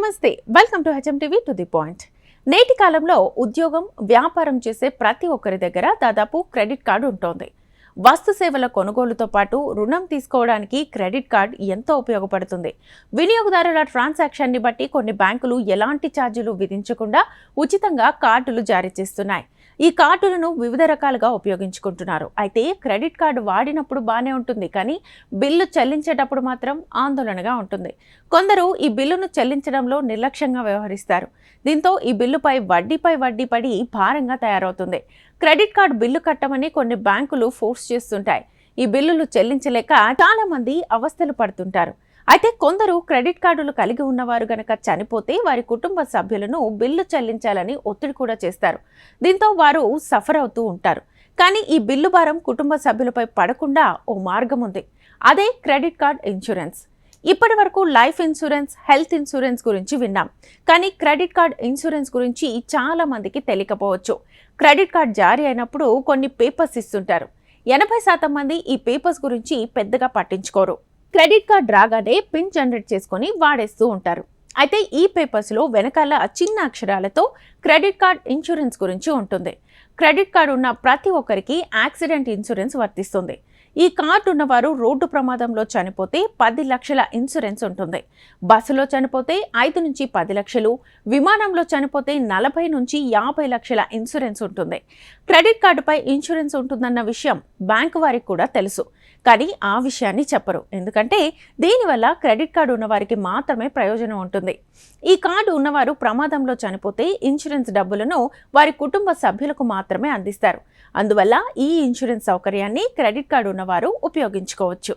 నమస్తే, welcome to HM TV to the point. నేటి కాలంలో ఉద్యోగం, వ్యాపారం చేసే ప్రతి ఒక్కరి దగ్గర దాదాపు క్రెడిట్ కార్డు ఉంటుంది. వస్తు సేవల కొనుగోలుతో పాటు రుణం తీసుకోవడానికి క్రెడిట్ కార్డ్ ఎంతో ఉపయోగపడుతుంది. వినియోగదారుల ట్రాన్సాక్షన్ని బట్టి కొన్ని బ్యాంకులు ఎలాంటి ఛార్జీలు విధించకుండా ఉచితంగా కార్డులు జారీ చేస్తున్నాయి. ఈ కార్డులను వివిధ రకాలుగా ఉపయోగించుకుంటున్నారు. అయితే క్రెడిట్ కార్డు వాడినప్పుడు బాగానే ఉంటుంది, కానీ బిల్లు చెల్లించేటప్పుడు మాత్రం ఆందోళనగా ఉంటుంది. కొందరు ఈ బిల్లును చెల్లించడంలో నిర్లక్ష్యంగా వ్యవహరిస్తారు. దీంతో ఈ బిల్లుపై వడ్డీపై వడ్డీ పడి భారంగా తయారవుతుంది. క్రెడిట్ కార్డు బిల్లు కట్టమని కొన్ని బ్యాంకులు ఫోర్స్ చేస్తుంటాయి. ఈ బిల్లులు చెల్లించలేక చాలా మంది అవస్థలు పడుతుంటారు. అయితే కొందరు క్రెడిట్ కార్డులు కలిగి ఉన్నవారు గనక చనిపోతే వారి కుటుంబ సభ్యులను బిల్లు చెల్లించాలని ఒత్తిడి కూడా చేస్తారు. దీంతో వారు సఫర్ అవుతూ ఉంటారు. కానీ ఈ బిల్లు భారం కుటుంబ సభ్యులపై పడకుండా ఓ మార్గం ఉంది. అదే క్రెడిట్ కార్డ్ ఇన్సూరెన్స్. ఇప్పటి వరకు లైఫ్ ఇన్సూరెన్స్, హెల్త్ ఇన్సూరెన్స్ గురించి విన్నాం, కానీ క్రెడిట్ కార్డ్ ఇన్సూరెన్స్ గురించి చాలా మందికి తెలియకపోవచ్చు. క్రెడిట్ కార్డ్ జారీ అయినప్పుడు కొన్ని పేపర్స్ ఇస్తుంటారు. 80% మంది ఈ పేపర్స్ గురించి పెద్దగా పట్టించుకోరు. క్రెడిట్ కార్డ్ రాగానే పిన్ జనరేట్ చేసుకొని వాడేస్తూ ఉంటారు. అయితే ఈ పేపర్స్లో వెనకాల చిన్న అక్షరాలతో క్రెడిట్ కార్డ్ ఇన్సూరెన్స్ గురించి ఉంటుంది. క్రెడిట్ కార్డు ఉన్న ప్రతి ఒక్కరికి యాక్సిడెంట్ ఇన్సూరెన్స్ వర్తిస్తుంది. ఈ కార్డు ఉన్నవారు రోడ్డు ప్రమాదంలో చనిపోతే 10 లక్షల ఇన్సూరెన్స్ ఉంటుంది. బస్సులో చనిపోతే 5 నుంచి 10 లక్షలు, విమానంలో చనిపోతే 40 నుంచి 50 లక్షల ఇన్సూరెన్స్ ఉంటుంది. క్రెడిట్ కార్డుపై ఇన్సూరెన్స్ ఉంటుందన్న విషయం బ్యాంకు వారికి కూడా తెలుసు, కానీ ఆ విషయాన్ని చెప్పరు. ఎందుకంటే దీనివల్ల క్రెడిట్ కార్డు ఉన్నవారికి మాత్రమే ప్రయోజనం ఉంటుంది. ఈ కార్డు ఉన్నవారు ప్రమాదంలో చనిపోతే ఇన్సూరెన్స్ డబ్బులను వారి కుటుంబ సభ్యులకు మాత్రమే అందిస్తారు. అందువల్ల ఈ ఇన్సూరెన్స్ సౌకర్యాన్ని క్రెడిట్ కార్డు ఉన్నవారు ఉపయోగించుకోవచ్చు.